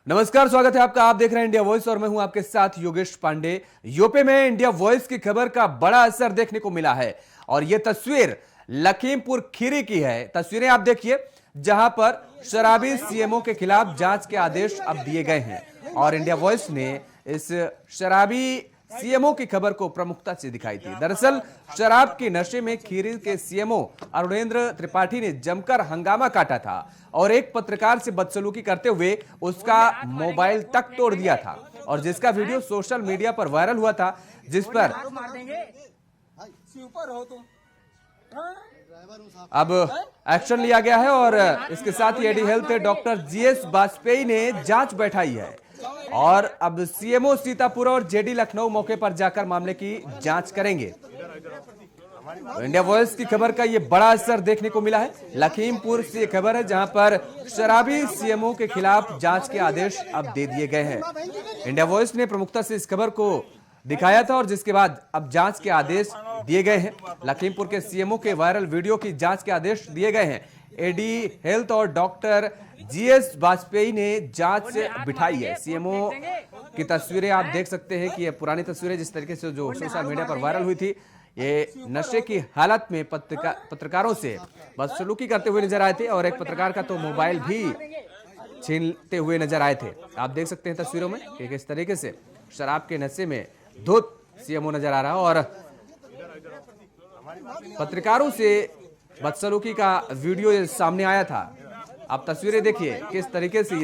नमस्कार, स्वागत है आपका। आप देख रहे हैं इंडिया वॉइस और मैं हूं आपके साथ योगेश पांडे। यूपी में इंडिया वॉइस की खबर का बड़ा असर देखने को मिला है और यह तस्वीर लखीमपुर खीरी की है। तस्वीरें आप देखिए, जहां पर शराबी सीएमओ के खिलाफ जांच के आदेश अब दिए गए हैं और इंडिया वॉइस ने इस शराबी सीएमओ की खबर को प्रमुखता से दिखाई थी। दरअसल शराब के नशे में खीरी के सीएमओ अरुणेंद्र त्रिपाठी ने जमकर हंगामा काटा था और एक पत्रकार से बदसलूकी करते हुए उसका मोबाइल तक तोड़ दिया था और जिसका वीडियो सोशल मीडिया पर वायरल हुआ था, जिस पर अब एक्शन लिया गया है और इसके साथ ही AD health doctor GS Vajpayee ने जांच बैठाई है और अब सीएमओ सीतापुर और जेडी लखनऊ मौके पर जाकर मामले की जांच करेंगे। तो इंडिया वॉइस की खबर का ये बड़ा असर देखने को मिला है। लखीमपुर से खबर है जहां पर शराबी सीएमओ के खिलाफ जांच के आदेश अब दे दिए गए हैं। इंडिया वॉइस ने प्रमुखता से इस खबर को दिखाया था और जिसके बाद अब जांच के आदेश दिए गए हैं। लखीमपुर के सीएमओ के वायरल वीडियो की जांच के आदेश दिए गए हैं। एडी हेल्थ और डॉक्टर जीएस वाजपेयी ने जांच बिठाई है। सीएमओ की तस्वीरें आप देख सकते हैं कि ये पुरानी तस्वीरें जिस तरीके से जो सोशल मीडिया पर वायरल हुई थी, ये नशे की हालत में पत्रकारों से बदसलूकी करते हुए नजर आए थे और एक पत्रकार का तो मोबाइल भी छीनते हुए नजर आए थे। आप देख सकते हैं तस्वीरों में कि किस तरीके से शराब के नशे में धुत सीएमओ नजर आ रहा है और पत्रकारों से बदसलूकी का वीडियो सामने आया था। आप तस्वीरें देखिए किस तरीके से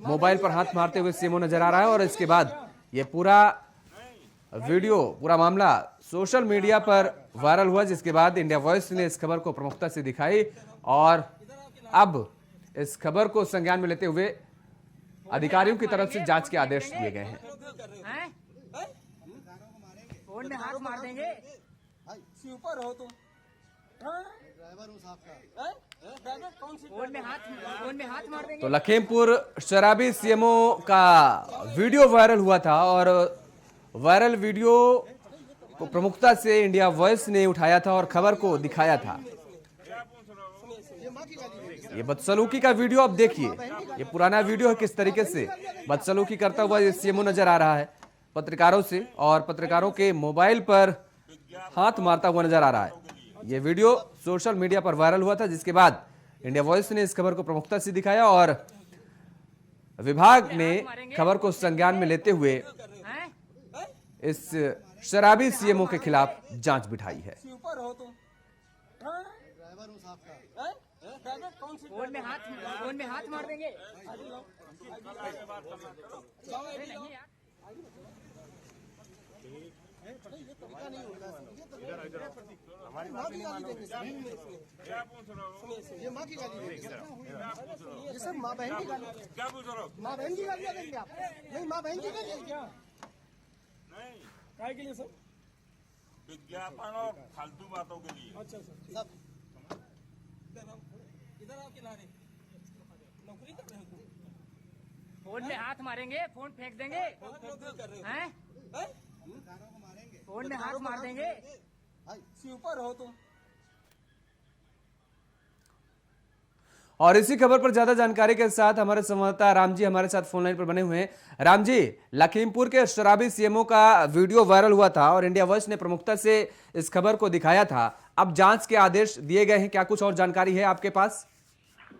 मोबाइल पर हाथ मारते हुए सीएमओ नजर आ रहा है और इसके बाद ये पूरा वीडियो, पूरा मामला सोशल मीडिया पर वायरल हुआ, जिसके बाद इंडिया वॉइस ने इस खबर को प्रमुखता से दिखाई और अब इस खबर को संज्ञान में लेते हुए अधिकारियों की तरफ से जांच के आदेश दिए गए हैं। फोन में हाथ मार देंगे, ऊपर हो तुम, फोन में हाथ मार देंगे। तो लखीमपुर शराबी सीएमओ का वीडियो वायरल हुआ था और वायरल वीडियो को प्रमुखता से इंडिया वॉइस ने उठाया था और खबर को दिखाया था। ये बदसलूकी का वीडियो आप देखिए, ये पुराना वीडियो है, किस तरीके से बदसलूकी करता हुआ ये सीएमओ नजर आ रहा है पत्रकारों से और पत्रकारों के मोबाइल पर हाथ मारता हुआ नजर आ रहा है। ये वीडियो सोशल मीडिया पर वायरल हुआ था, जिसके बाद इंडिया वॉइस ने इस खबर को प्रमुखता से दिखाया और विभाग ने खबर को संज्ञान में लेते हुए इस शराबी सीएमओ के खिलाफ जांच बिठाई है। फोन में हाथ मार देंगे। हमारी माँ की गाली देंगे, ये माँ की गाली देंगे, ये सब माँ बहन की गाली। क्या पूछ रहे हो? माँ बहन की गालियाँ देंगे आप? नहीं, माँ बहन की गाली क्या? नहीं, काय के लिए सर? विज्ञापन और फालतू बातों के लिए। अच्छा सर, इधर आओ किनारे, नौकरी कर रहे हो? फोन में हाथ मारेंगे, फोन फेंक देंगे, हैं? फोन में हाथ मार देंगे, ऊपर हो तुम। और इसी खबर पर ज्यादा जानकारी के साथ हमारे संवाददाता राम जी हमारे साथ फोन लाइन पर बने हुए हैं। राम जी, लखीमपुर के शराबी सीएमओ का वीडियो वायरल हुआ था और इंडिया वॉइस ने प्रमुखता से इस खबर को दिखाया था। अब जांच के आदेश दिए गए हैं, क्या कुछ और जानकारी है आपके पास?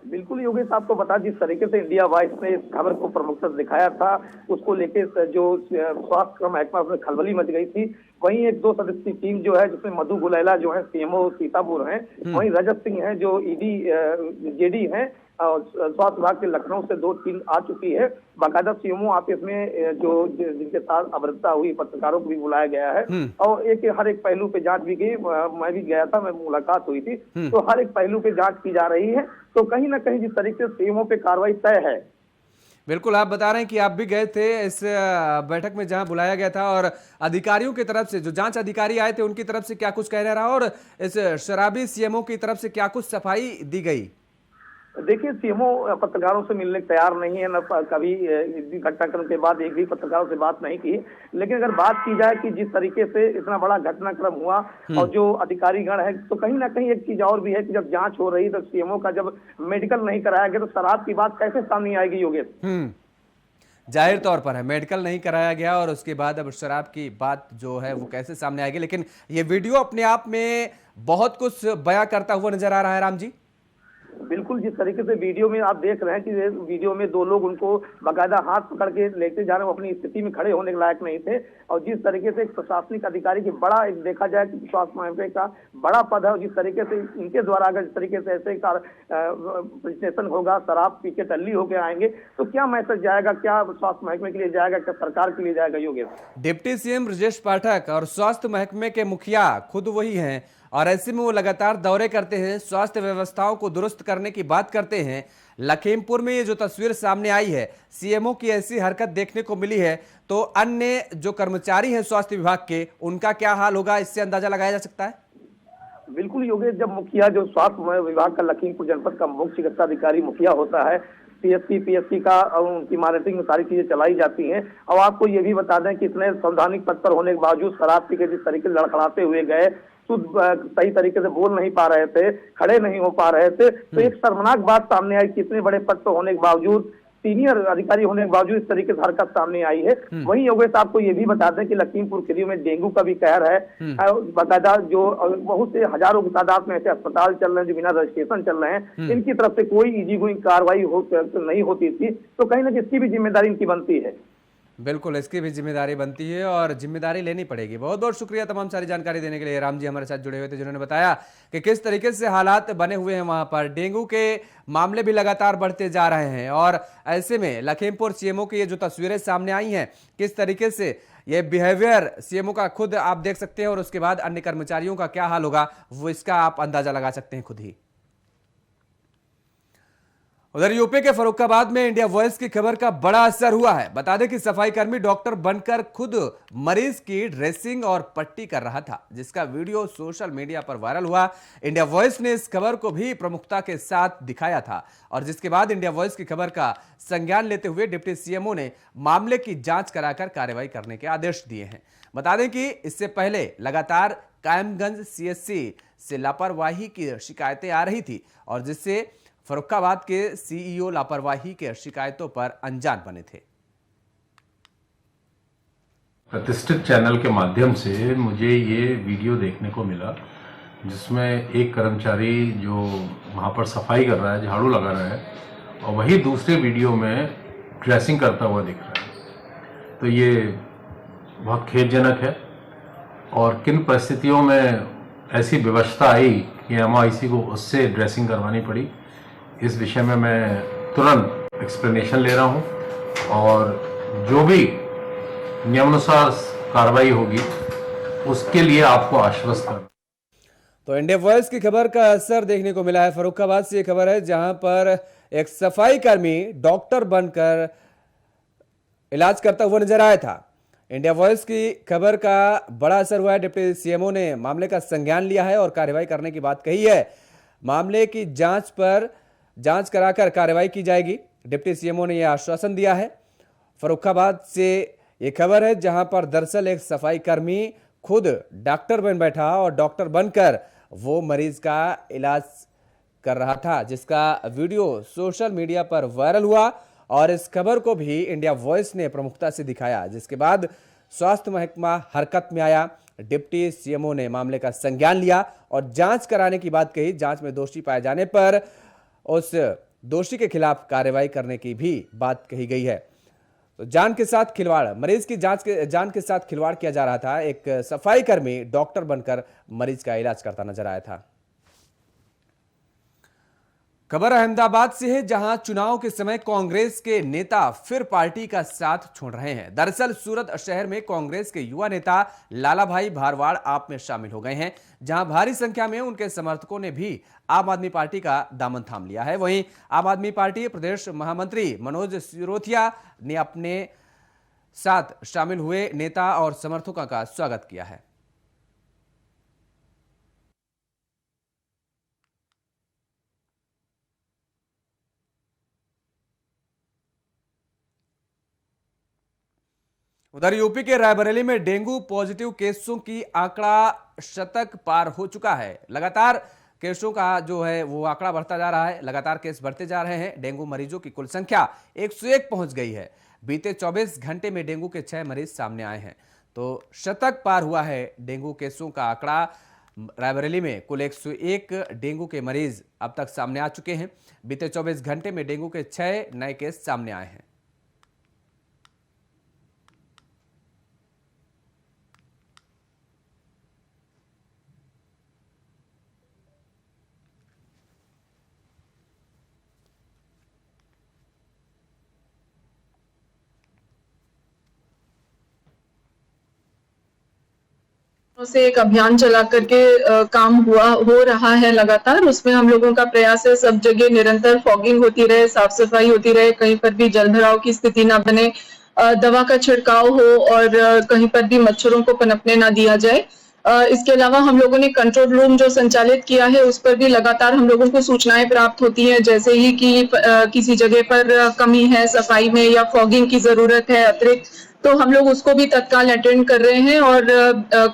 बिल्कुल योगेश, आपको बता जिस तरीके से इंडिया वॉइस ने इस खबर को प्रमुखता से दिखाया था, उसको लेकर जो स्वास्थ्य महकमा में खलबली मच गई थी। वहीं एक 2 सदस्यीय टीम जो है, जिसमें मधु गुलेला जो है सीएमओ सीतापुर हैं, वहीं रजत सिंह है जो जेडी हैं और स्वास्थ्य विभाग के लखनऊ से 2 टीम आ चुकी है। बाकायदा सीएमओ ऑफिस में जो जिनके साथ अभद्रता हुई पत्रकारों को भी बुलाया गया है और हर एक पहलू पे जांच भी गई। मैं भी गया था, मैं मुलाकात हुई थी, तो हर एक पहलू पे जांच की जा रही है। तो कहीं ना कहीं जिस तरीके से सीएमओ पे कार्रवाई तय है। बिल्कुल, आप बता रहे हैं कि आप भी गए थे इस बैठक में जहां बुलाया गया था और अधिकारियों की तरफ से जो जांच अधिकारी आए थे उनकी तरफ से क्या कुछ कहना रहा और इस शराबी सीएमओ की तरफ से क्या कुछ सफाई दी गई? देखिए, सीएमओ पत्रकारों से मिलने तैयार नहीं है, न कभी घटनाक्रम के बाद एक भी पत्रकारों से बात नहीं की। लेकिन अगर बात की जाए कि जिस तरीके से इतना बड़ा घटनाक्रम हुआ और जो अधिकारीगण है, तो कहीं ना कहीं एक चीज और भी है कि जब जांच हो रही तो सीएमओ का जब मेडिकल नहीं कराया गया तो शराब की बात कैसे सामने आएगी योगेश? जाहिर तौर पर है, मेडिकल नहीं कराया गया और उसके बाद अब शराब की बात जो है वो कैसे सामने आएगी। लेकिन ये वीडियो अपने आप में बहुत कुछ बयां करता हुआ नजर आ रहा है राम जी। बिल्कुल, जिस तरीके से वीडियो में आप देख रहे हैं कि वीडियो में दो लोग उनको बाकायदा हाथ पकड़ के लेते जा रहे हैं, वो अपनी स्थिति में खड़े होने के लायक नहीं थे। और जिस तरीके से एक प्रशासनिक अधिकारी की बड़ा एक देखा जाए कि स्वास्थ्य महकमे का बड़ा पद है, और जिस तरीके से इनके द्वारा अगर जिस तरीके से ऐसे प्रेजेंटेशन होगा, शराब पी के टल्ली होकर आएंगे तो क्या मैसेज जाएगा, क्या स्वास्थ्य महकमे के लिए जाएगा, क्या सरकार के लिए जाएगा? योगेश, डिप्टी सीएम ब्रजेश पाठक और स्वास्थ्य महकमे के मुखिया खुद वही हैं और ऐसे में वो लगातार दौरे करते हैं, स्वास्थ्य व्यवस्थाओं को दुरुस्त करने की बात करते हैं। लखीमपुर में ये जो तस्वीर सामने आई है, सीएमओ की ऐसी हरकत देखने को मिली है, तो अन्य जो कर्मचारी हैं स्वास्थ्य विभाग के, उनका क्या हाल होगा, इससे अंदाजा लगाया जा सकता है। बिल्कुल योगेश, जब मुखिया जो स्वास्थ्य विभाग का लखीमपुर जनपद का मुख्य चिकित्सा अधिकारी मुखिया होता है, सीएससी पीएससी का उनकी मॉनिटरिंग में सारी चीजें चलाई जाती हैं। और आपको ये भी बता दें कि इतने संवैधानिक पद पर होने के बावजूद शराब पी के जिस तरीके से लड़खड़ाते हुए गए, शुद्ध सही तरीके से बोल नहीं पा रहे थे, खड़े नहीं हो पा रहे थे, तो एक शर्मनाक बात सामने आई कि इतने बड़े पद पर होने के बावजूद, सीनियर अधिकारी होने के बावजूद इस तरीके से हरकत सामने आई है। वहीं योगेश आपको ये भी बता दें कि लखीमपुर खीरी में डेंगू का भी कहर है। बाकायदा जो बहुत से हजारों की तादाद में ऐसे अस्पताल चल रहे हैं जो बिना रजिस्ट्रेशन चल रहे हैं, इनकी तरफ से कोई इजी गोइंग कार्रवाई नहीं होती थी, तो कहीं ना कहीं इसकी भी जिम्मेदारी इनकी बनती है। बिल्कुल, इसकी भी जिम्मेदारी बनती है और जिम्मेदारी लेनी पड़ेगी। बहुत बहुत शुक्रिया तमाम सारी जानकारी देने के लिए। राम जी हमारे साथ जुड़े हुए थे, जिन्होंने बताया कि किस तरीके से हालात बने हुए हैं वहां पर। डेंगू के मामले भी लगातार बढ़ते जा रहे हैं और ऐसे में लखीमपुर सीएमओ की ये जो तस्वीरें सामने आई हैं, किस तरीके से ये बिहेवियर सीएमओ का खुद आप देख सकते हैं और उसके बाद अन्य कर्मचारियों का क्या हाल होगा, वो इसका आप अंदाजा लगा सकते हैं खुद ही। उधर यूपी के फर्रुखाबाद में इंडिया वॉइस की खबर का बड़ा असर हुआ है। बता दें कि सफाई कर्मी डॉक्टर बनकर खुद मरीज की ड्रेसिंग और पट्टी कर रहा था, जिसका वीडियो सोशल मीडिया पर वायरल हुआ। इंडिया वॉइस ने इस खबर को भी प्रमुखता के साथ दिखाया था और जिसके बाद इंडिया वॉइस की खबर का संज्ञान लेते हुए डिप्टी सीएमओ ने मामले की जांच कराकर कार्रवाई करने के आदेश दिए हैं। बता दें कि इससे पहले लगातार कायमगंज सीएससी से लापरवाही की शिकायतें आ रही थी और जिससे फर्रुखाबाद के सीईओ लापरवाही के शिकायतों पर अनजान बने थे। प्रतिष्ठित चैनल के माध्यम से मुझे ये वीडियो देखने को मिला जिसमें एक कर्मचारी जो वहाँ पर सफाई कर रहा है, झाड़ू लगा रहा है, और वही दूसरे वीडियो में ड्रेसिंग करता हुआ दिख रहा है। तो ये बहुत खेदजनक है और किन परिस्थितियों में ऐसी व्यवस्था आई कि एमआईसी को उससे ड्रेसिंग करवानी पड़ी, इस विषय में मैं तुरंत एक्सप्लेनेशन ले रहा हूं और जो भी नियमानुसार कार्रवाई होगी उसके लिए आपको आश्वस्त कर। तो इंडिया वॉइस की खबर का असर देखने को मिला है। फर्रुखाबाद से ये खबर है जहां पर एक सफाई कर्मी डॉक्टर बनकर इलाज करता हुआ नजर आया था। इंडिया वॉइस की खबर का बड़ा असर हुआ है। डिप्टी सीएमओ ने मामले का संज्ञान लिया है और कार्रवाई करने की बात कही है। मामले की जांच कराकर कार्रवाई की जाएगी। डिप्टी सीएमओ ने यह आश्वासन दिया है। फर्रुखाबाद से यह खबर है जहां पर दरअसल एक सफाई कर्मी खुद डॉक्टर बन बैठा और डॉक्टर बनकर वो मरीज का इलाज कर रहा था, जिसका वीडियो सोशल मीडिया पर वायरल हुआ और इस खबर को भी इंडिया वॉइस ने प्रमुखता से दिखाया, जिसके बाद स्वास्थ्य महकमा हरकत में आया। डिप्टी सीएमओ ने मामले का संज्ञान लिया और जांच कराने की बात कही। जांच में दोषी पाए जाने पर उस दोषी के खिलाफ कार्रवाई करने की भी बात कही गई है। तो जान के साथ खिलवाड़, मरीज की जान के साथ खिलवाड़ किया जा रहा था। एक सफाई कर्मी डॉक्टर बनकर मरीज का इलाज करता नजर आया था। खबर अहमदाबाद से है जहां चुनाव के समय कांग्रेस के नेता फिर पार्टी का साथ छोड़ रहे हैं। दरअसल सूरत शहर में कांग्रेस के युवा नेता लाला भाई भारवाड़ आप में शामिल हो गए हैं, जहां भारी संख्या में उनके समर्थकों ने भी आम आदमी पार्टी का दामन थाम लिया है। वहीं आम आदमी पार्टी प्रदेश महामंत्री मनोज सिरोथिया ने अपने साथ शामिल हुए नेता और समर्थकों का स्वागत किया है। उधर यूपी के रायबरेली में डेंगू पॉजिटिव केसों की आंकड़ा शतक पार हो चुका है। लगातार केसों का जो है वो आंकड़ा बढ़ता जा रहा है, लगातार केस बढ़ते जा रहे हैं। डेंगू मरीजों की कुल संख्या 101 पहुंच गई है। बीते 24 घंटे में डेंगू के 6 मरीज सामने आए हैं। तो शतक पार हुआ है डेंगू केसों का आंकड़ा। रायबरेली में कुल 101 डेंगू के मरीज अब तक सामने आ चुके हैं। बीते 24 घंटे में डेंगू के 6 नए केस सामने आए हैं। से एक अभियान चला करके काम हो रहा है लगातार। उसमें हम लोगों का प्रयास है सब जगह निरंतर फॉगिंग होती रहे, साफ सफाई होती रहे, कहीं पर भी जल भराव की स्थिति ना बने, दवा का छिड़काव हो और कहीं पर भी मच्छरों को पनपने ना दिया जाए। इसके अलावा हम लोगों ने कंट्रोल रूम जो संचालित किया है उस पर भी लगातार हम लोगों को सूचनाएं प्राप्त होती हैं, जैसे ही कि किसी जगह पर कमी है सफाई में या फॉगिंग की जरूरत है अतिरिक्त, तो हम लोग उसको भी तत्काल अटेंड कर रहे हैं और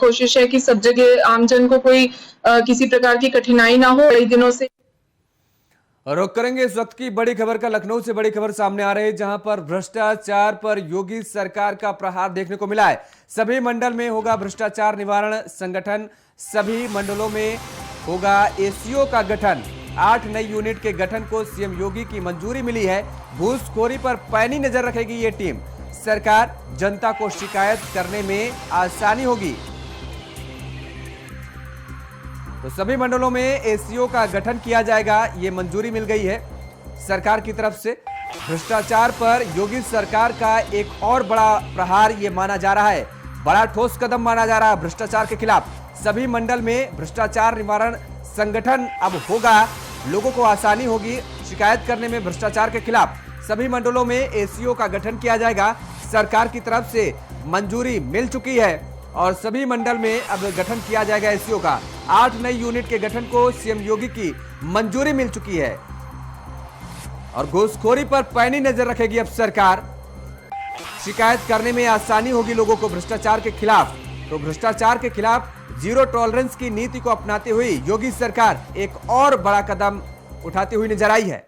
कोशिश है कि सब जगह आमजन को कोई किसी प्रकार की कठिनाई ना हो। कई दिनों से रुक करेंगे इस वक्त की बड़ी खबर का। लखनऊ से बड़ी खबर सामने आ रही है, जहां पर भ्रष्टाचार पर योगी सरकार का प्रहार देखने को मिला है। सभी मंडल में होगा भ्रष्टाचार निवारण संगठन, सभी मंडलों में होगा एसीओ का गठन। 8 नई यूनिट के गठन को सीएम योगी की मंजूरी मिली है। घूसखोरी पर पैनी नजर रखेगी ये टीम। सरकार जनता को शिकायत करने में आसानी होगी। तो सभी मंडलों में एसीओ का गठन किया जाएगा, ये मंजूरी मिल गई है सरकार की तरफ से। भ्रष्टाचार पर योगी सरकार का एक और बड़ा प्रहार ये माना जा रहा है, बड़ा ठोस कदम माना जा रहा है भ्रष्टाचार के खिलाफ। सभी मंडल में भ्रष्टाचार निवारण संगठन अब होगा, लोगों को आसानी होगी शिकायत करने में भ्रष्टाचार के खिलाफ। सभी मंडलों में एसीओ का गठन किया जाएगा, सरकार की तरफ से मंजूरी मिल चुकी है और सभी मंडल में अब गठन किया जाएगा एसीओ का। 8 नई यूनिट के गठन को सीएम योगी की मंजूरी मिल चुकी है और घूसखोरी पर पैनी नजर रखेगी अब सरकार। शिकायत करने में आसानी होगी लोगों को भ्रष्टाचार के खिलाफ। तो भ्रष्टाचार के खिलाफ जीरो टॉलरेंस की नीति को अपनाते हुए योगी सरकार एक और बड़ा कदम उठाती हुई नजर आई है।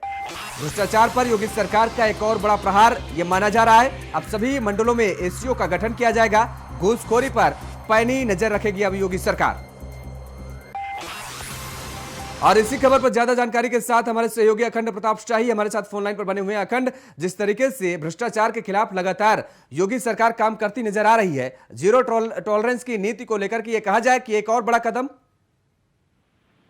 भ्रष्टाचार पर योगी सरकार का एक और बड़ा प्रहार यह माना जा रहा है। अब सभी मंडलों में एसीओ का गठन किया जाएगा। घूसखोरी पर पैनी नजर रखेगी अब योगी सरकार। और इसी खबर पर ज्यादा जानकारी के साथ हमारे सहयोगी अखंड प्रताप शाही हमारे साथ फोन लाइन पर बने हुए हैं। अखंड, जिस तरीके से भ्रष्टाचार के खिलाफ लगातार योगी सरकार काम करती नजर आ रही है, जीरो टॉलरेंस की नीति को लेकर के ये कहा जाए कि एक और बड़ा कदम।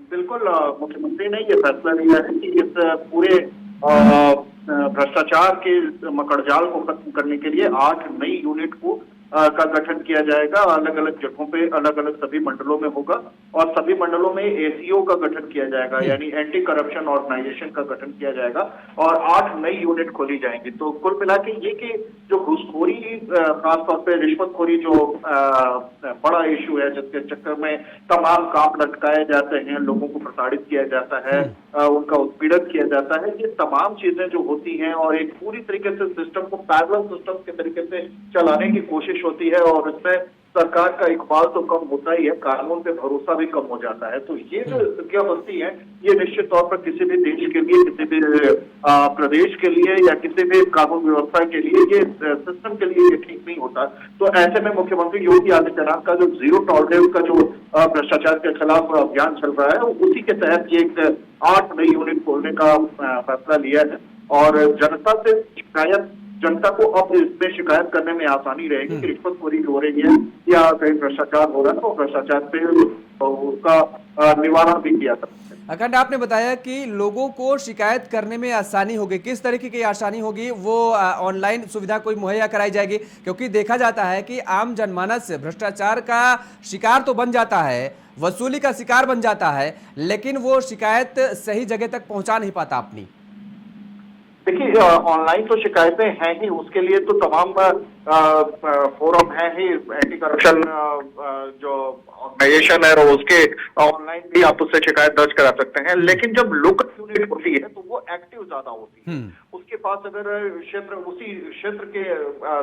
बिल्कुल, मुख्यमंत्री ने ये फैसला लिया है कि इस पूरे भ्रष्टाचार के मकड़जाल को खत्म करने के लिए 8 नई यूनिट को का गठन किया जाएगा। अलग अलग जगहों पे अलग अलग सभी मंडलों में होगा और सभी मंडलों में एसीओ का गठन किया जाएगा, यानी एंटी करप्शन ऑर्गेनाइजेशन का गठन किया जाएगा और 8 नई यूनिट खोली जाएंगी। तो कुल मिला के ये कि जो घूसखोरी, खासतौर पे रिश्वतखोरी जो बड़ा इशू है, जिसके चक्कर में तमाम काम लटकाए जाते हैं, लोगों को प्रताड़ित किया जाता है, उनका उत्पीड़न किया जाता है, ये तमाम चीजें जो होती हैं और एक पूरी तरीके से सिस्टम को पैरेलल सिस्टम के तरीके से चलाने की कोशिश होती है और इसमें सरकार का इकबाल तो कम होता ही है, कानून पे भरोसा भी कम हो जाता है। तो ये जो स्थितियां बनती हैं, ये निश्चित तौर पर किसी भी देश के लिए, किसी भी प्रदेश के लिए या किसी भी कानून व्यवस्था के लिए, ये सिस्टम के लिए ये ठीक नहीं होता। तो ऐसे में मुख्यमंत्री योगी आदित्यनाथ का जो जीरो टॉलरेंस का जो भ्रष्टाचार के खिलाफ अभियान चल रहा है, उसी के तहत ये एक 8 नई यूनिट खोलने का फैसला लिया है और जनता से शिकायत, जनता को अब इसमें शिकायत करने में आसानी रहेगी कि रिश्वतखोरी हो रही है या कहीं भ्रष्टाचार हो रहा है, तो भ्रष्टाचार पे उसका निवारण भी किया था। अखंड, आपने बताया कि लोगों को शिकायत करने में आसानी होगी, किस तरीके की आसानी होगी? वो ऑनलाइन सुविधा कोई मुहैया कराई जाएगी? क्योंकि देखा जाता है कि आम जनमानस भ्रष्टाचार का शिकार तो बन जाता है, वसूली का शिकार बन जाता है, लेकिन वो शिकायत सही जगह तक पहुंचा नहीं पाता अपनी। देखिए, ऑनलाइन तो शिकायतें हैं ही, उसके लिए तो तमाम फोरम है ही, एंटी करप्शन जो ऑर्गेनाइजेशन है और उसके ऑनलाइन भी आप उससे शिकायत दर्ज करा सकते हैं। लेकिन जब लोकल यूनिट होती है तो वो एक्टिव ज्यादा होती है, उसके पास अगर उसी क्षेत्र के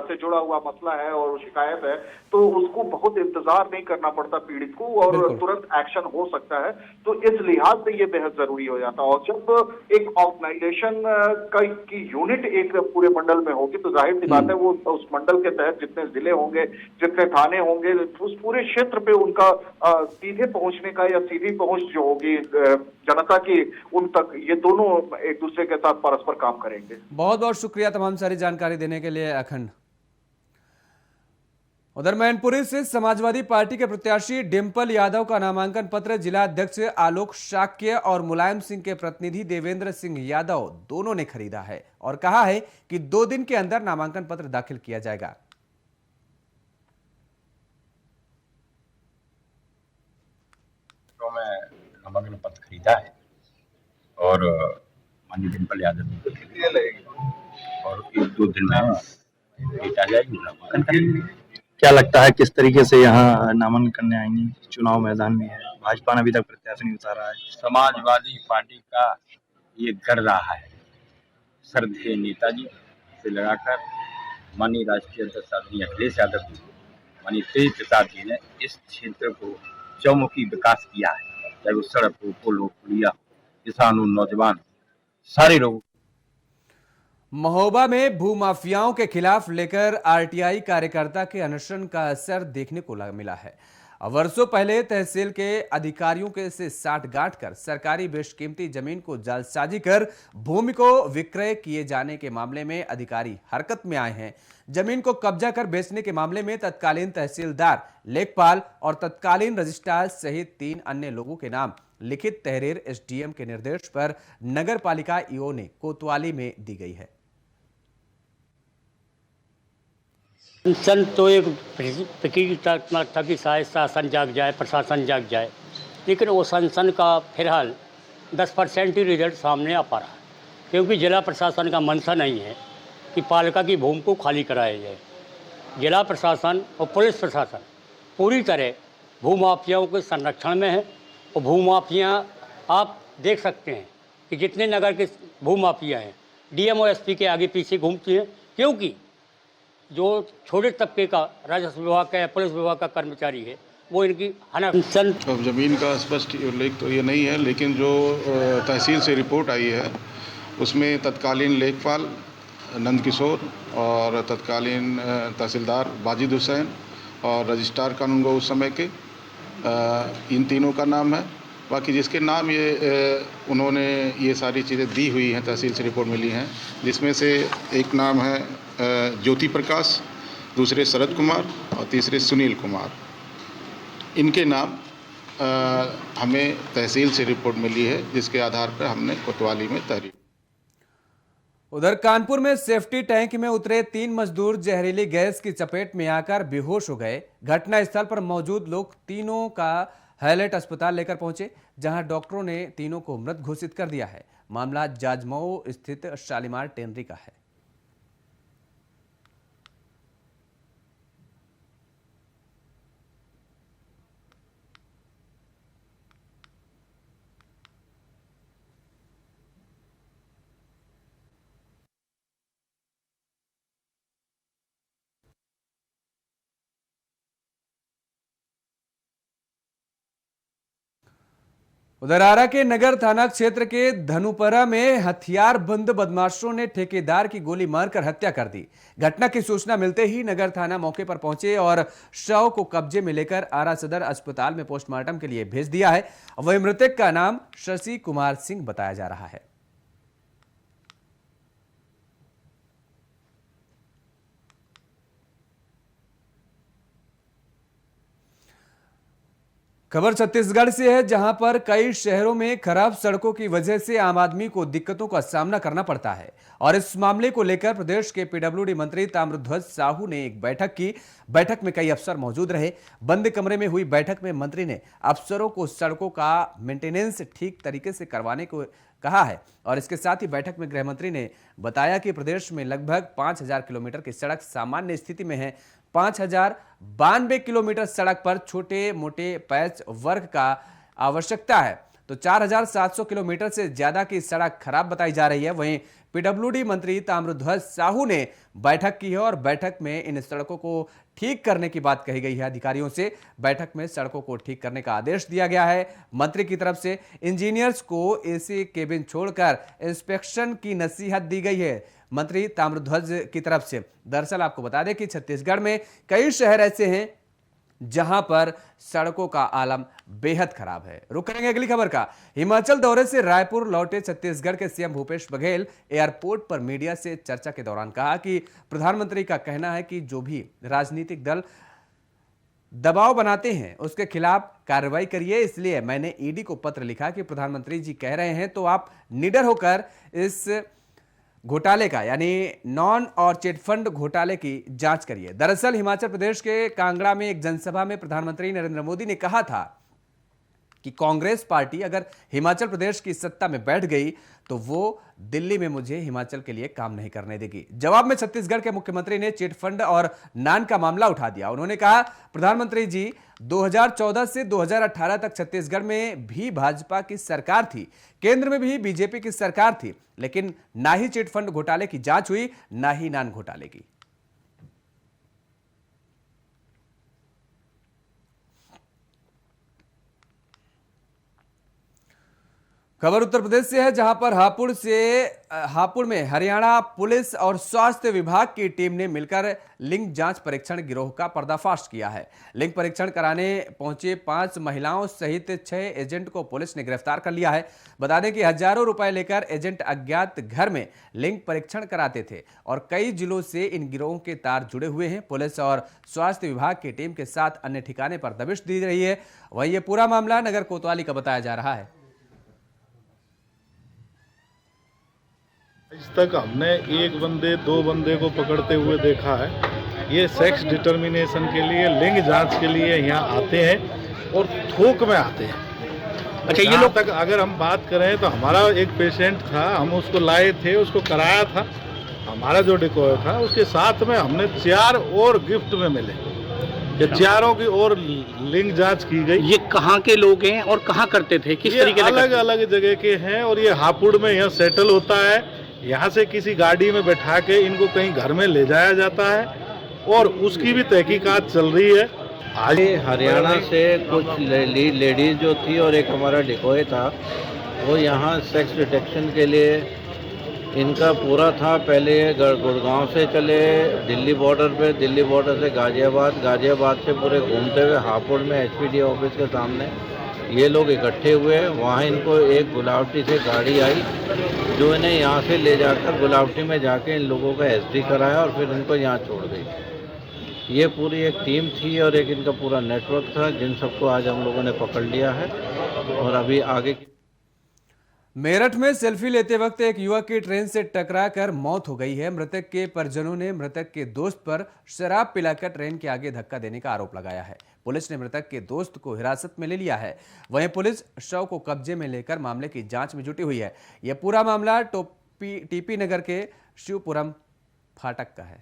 से जुड़ा हुआ मसला है और शिकायत है तो उसको बहुत इंतजार नहीं करना पड़ता पीड़ित को और तुरंत एक्शन हो सकता है। तो इस लिहाज से ये बेहद जरूरी हो जाता है। और जब एक ऑर्गेनाइजेशन का की यूनिट एक पूरे मंडल में होगी तो जाहिर सी बात है वो उस मंडल के तहत जितने जिले होंगे, जितने थाने होंगे, उस पूरे क्षेत्र पे उनका सीधे पहुंचने का या सीधी पहुंच जो होगी जनता की उन तक, ये दोनों एक दूसरे के साथ परस्पर काम करेंगे। बहुत बहुत शुक्रिया तमाम सारी जानकारी देने के लिए अखंड। उधर मैनपुरी से समाजवादी पार्टी के प्रत्याशी डिंपल यादव का नामांकन पत्र जिला अध्यक्ष आलोक शाक्य और मुलायम सिंह के प्रतिनिधि देवेंद्र सिंह यादव दोनों ने खरीदा है और कहा है कि 2 दिन के अंदर नामांकन पत्र दाखिल किया जाएगा। तो मैं नामांकन पत्र खरीदा है और माननीय डिंपल यादव और 1-2 दिन में आ जाएगी नामांकन करेंगे। क्या लगता है किस तरीके से यहाँ नामांकन करने आएंगी? चुनाव मैदान में है, भाजपा ने अभी तक प्रत्याशी नहीं उतारा है। समाजवादी पार्टी का ये गढ़ रहा है, श्रद्धेय नेताजी से लगाकर माननीय राष्ट्रीय अध्यक्ष आदरणीय अखिलेश यादव जी, माननीय तेज प्रताप जी ने इस क्षेत्र को चौमुखी विकास किया है, चाहे वो सड़क हो, पुल हो, पुलिया, किसान हो, नौजवान, सारे लोग। महोबा में भूमाफियाओं के खिलाफ लेकर आरटीआई कार्यकर्ता के अनशन का असर देखने को मिला है। वर्षों पहले तहसील के अधिकारियों के से साठगांठ कर सरकारी बेशकीमती जमीन को जालसाजी कर भूमि को विक्रय किए जाने के मामले में अधिकारी हरकत में आए हैं। जमीन को कब्जा कर बेचने के मामले में तत्कालीन तहसीलदार, लेखपाल और तत्कालीन रजिस्ट्रार सहित 3 अन्य लोगों के नाम लिखित तहरीर एसडीएम के निर्देश पर नगर पालिका ईओ ने कोतवाली में दी गई है। सन तो एक प्रतियोगिता था कि शायद शासन जाग जाए, प्रशासन जाग जाए, लेकिन वो सनसन का फिलहाल 10% ही रिजल्ट सामने आ पा रहा है, क्योंकि जिला प्रशासन का मंशा नहीं है कि पालिका की भूमि को खाली कराया जाए। जिला प्रशासन और पुलिस प्रशासन पूरी तरह भूमाफियाओं के संरक्षण में है और भूमाफिया आप देख सकते हैं कि जितने नगर के भूमाफिया हैं डीएम और एसपी के आगे पीछे घूमती हैं, क्योंकि जो छोटे तबके का राजस्व विभाग का या पुलिस विभाग का कर्मचारी है वो इनकी हनन। अब जमीन का स्पष्ट उल्लेख तो ये नहीं है, लेकिन जो तहसील से रिपोर्ट आई है उसमें तत्कालीन लेखपाल नंदकिशोर और तत्कालीन तहसीलदार बाजिद हुसैन और रजिस्ट्रार कानूनगो उस समय के इन तीनों का नाम है। बाकी जिसके नाम ये उन्होंने ये सारी चीज़ें दी हुई हैं तहसील से रिपोर्ट मिली हैं, जिसमें से एक नाम है ज्योति प्रकाश, दूसरे शरद कुमार और तीसरे सुनील कुमार। इनके नाम हमें तहसील से रिपोर्ट मिली है, जिसके आधार पर हमने कोतवाली में तहरीर। उधर कानपुर में सेफ्टी टैंक में उतरे 3 मजदूर जहरीली गैस की चपेट में आकर बेहोश हो गए। घटनास्थल पर मौजूद लोग तीनों का हाईलाइट अस्पताल लेकर पहुंचे, जहां डॉक्टरों ने तीनों को मृत घोषित कर दिया है। मामला जाजमऊ स्थित शालीमार टेनरी का है। उधर आरा के नगर थाना क्षेत्र के धनुपरा में हथियारबंद बदमाशों ने ठेकेदार की गोली मारकर हत्या कर दी। घटना की सूचना मिलते ही नगर थाना मौके पर पहुंचे और शव को कब्जे में लेकर आरा सदर अस्पताल में पोस्टमार्टम के लिए भेज दिया है। वहीं मृतक का नाम शशि कुमार सिंह बताया जा रहा है। खबर छत्तीसगढ़ से है, जहां पर कई शहरों में खराब सड़कों की वजह से आम आदमी को दिक्कतों का सामना करना पड़ता है और इस मामले को लेकर प्रदेश के पीडब्ल्यूडी मंत्री ताम्रध्वज साहू ने एक बैठक की। बैठक में कई अफसर मौजूद रहे। बंद कमरे में हुई बैठक में मंत्री ने अफसरों को सड़कों का मेंटेनेंस ठीक तरीके से करवाने को कहा है और इसके साथ ही बैठक में गृह मंत्री ने बताया कि प्रदेश में लगभग 5000 किलोमीटर की सड़क सामान्य स्थिति में है। 5092 किलोमीटर सड़क पर छोटे मोटे पैच वर्क का आवश्यकता है। तो 4700 किलोमीटर से ज्यादा की सड़क खराब बताई जा रही है। वहीं पीडब्ल्यूडी मंत्री ताम्रध्वज साहू ने बैठक की है और बैठक में इन सड़कों को ठीक करने की बात कही गई है। अधिकारियों से बैठक में सड़कों को ठीक करने का आदेश दिया गया है। मंत्री की तरफ से इंजीनियर्स को एसी केबिन छोड़कर इंस्पेक्शन की नसीहत दी गई है। मंत्री ताम्रध्वज की तरफ से दरअसल आपको बता दें कि छत्तीसगढ़ में कई शहर ऐसे हैं जहां पर सड़कों का आलम बेहद खराब है। रुक करेंगे अगली खबर का। हिमाचल दौरे से रायपुर लौटे छत्तीसगढ़ के सीएम भूपेश बघेल एयरपोर्ट पर मीडिया से चर्चा के दौरान कहा कि प्रधानमंत्री का कहना है कि जो भी राजनीतिक दल दबाव बनाते हैं उसके खिलाफ कार्रवाई करिए। इसलिए मैंने ईडी को पत्र लिखा कि प्रधानमंत्री जी कह रहे हैं तो आप निडर होकर इस घोटाले का यानी नॉन और चिटफंड घोटाले की जांच करिए। दरअसल हिमाचल प्रदेश के कांगड़ा में एक जनसभा में प्रधानमंत्री नरेंद्र मोदी ने कहा था कि कांग्रेस पार्टी अगर हिमाचल प्रदेश की सत्ता में बैठ गई तो वो दिल्ली में मुझे हिमाचल के लिए काम नहीं करने देगी। जवाब में छत्तीसगढ़ के मुख्यमंत्री ने चिटफंड और नान का मामला उठा दिया। उन्होंने कहा, प्रधानमंत्री जी 2014 से 2018 तक छत्तीसगढ़ में भी भाजपा की सरकार थी, केंद्र में भी बीजेपी की सरकार थी, लेकिन ना ही चिटफंड घोटाले की जांच हुई, ना ही नान घोटाले की। खबर उत्तर प्रदेश से है, जहां पर हापुड़ में हरियाणा पुलिस और स्वास्थ्य विभाग की टीम ने मिलकर लिंग जांच परीक्षण गिरोह का पर्दाफाश किया है। लिंग परीक्षण कराने पहुंचे 5 महिलाओं सहित 6 एजेंट को पुलिस ने गिरफ्तार कर लिया है। बता दें कि हजारों रुपए लेकर एजेंट अज्ञात घर में लिंग परीक्षण कराते थे और कई जिलों से इन गिरोहों के तार जुड़े हुए हैं। पुलिस और स्वास्थ्य विभाग की टीम के साथ अन्य ठिकाने पर दबिश दी रही है। वहीं ये पूरा मामला नगर कोतवाली का बताया जा रहा है। आज तक हमने 1 बंदे 2 बंदे को पकड़ते हुए देखा है। ये सेक्स डिटर्मिनेशन के लिए, लिंग जांच के लिए यहाँ आते हैं और थोक में आते हैं। अच्छा, ये लोग तक अगर हम बात करें तो हमारा एक पेशेंट था, हम उसको लाए थे, उसको कराया था। हमारा जो डिकॉय था उसके साथ में हमने 4 और गिफ्ट में मिले। ये 4 की और लिंग जांच की गई। ये कहाँ के लोग हैं और कहाँ करते थे, किस तरीके से? अलग अलग जगह के हैं और ये हापुड़ में यहाँ सेटल होता है। यहाँ से किसी गाड़ी में बैठा के इनको कहीं घर में ले जाया जाता है और उसकी भी तहकीकात चल रही है। आज हरियाणा से कुछ लेडीज जो थी और एक हमारा डिकॉय था, वो यहाँ सेक्स डिटेक्शन के लिए इनका पूरा था। पहले गुड़गांव से चले दिल्ली बॉर्डर पे, दिल्ली बॉर्डर से गाजियाबाद, गाजियाबाद से पूरे घूमते हुए हापुड़ में एचपीडी ऑफिस के सामने ये लोग इकट्ठे हुए। वहाँ इनको एक गुलावटी से गाड़ी आई जो इन्हें यहाँ से ले जाकर गुलावटी में जाके इन लोगों का एसडी कराया और फिर इनको यहाँ छोड़ गई। ये पूरी एक टीम थी और एक इनका पूरा नेटवर्क था, जिन सबको आज हम लोगों ने पकड़ लिया है और अभी आगे की। मेरठ में सेल्फी लेते वक्त एक युवक की ट्रेन से टकराकर मौत हो गई है। मृतक के परिजनों ने मृतक के दोस्त पर शराब पिलाकर ट्रेन के आगे धक्का देने का आरोप लगाया है। पुलिस ने मृतक के दोस्त को हिरासत में ले लिया है। वहीं पुलिस शव को कब्जे में लेकर मामले की जांच में जुटी हुई है। यह पूरा मामला टीपी नगर के शिवपुरम फाटक का है।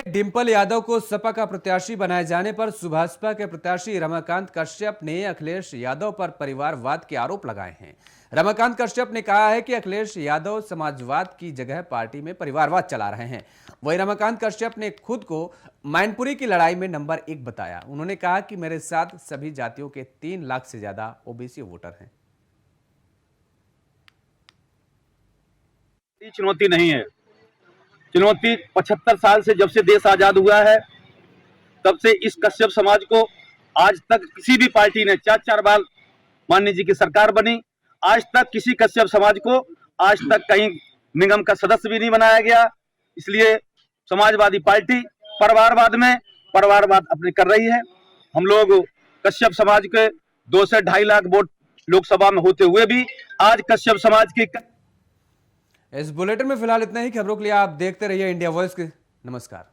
डिंपल यादव को सपा का प्रत्याशी बनाए जाने पर सुभाषपा के प्रत्याशी रमाकांत कश्यप ने अखिलेश यादव पर परिवारवाद के आरोप लगाए हैं। रमाकांत कश्यप ने कहा है कि अखिलेश यादव समाजवाद की जगह पार्टी में परिवारवाद चला रहे हैं। वहीं रमाकांत कश्यप ने खुद को मैनपुरी की लड़ाई में नंबर 1 बताया। उन्होंने कहा कि मेरे साथ सभी जातियों के 3 लाख से ज्यादा ओबीसी वोटर हैं। चुनौती नहीं है, चुनौती 75 साल से जब से देश आजाद हुआ है तब से इस कश्यप समाज को आज तक किसी भी पार्टी ने 4 बार माननीय जी की सरकार बनी, आज तक किसी कश्यप समाज को आज तक कहीं निगम का सदस्य भी नहीं बनाया गया। इसलिए समाजवादी पार्टी परिवारवाद अपने कर रही है। हम लोग कश्यप समाज के 2 से 2.5 लाख वोट लोकसभा में होते हुए भी आज कश्यप समाज की। इस बुलेटिन में फिलहाल इतना ही। खबरों के लिए आप देखते रहिए इंडिया वॉइस के। नमस्कार।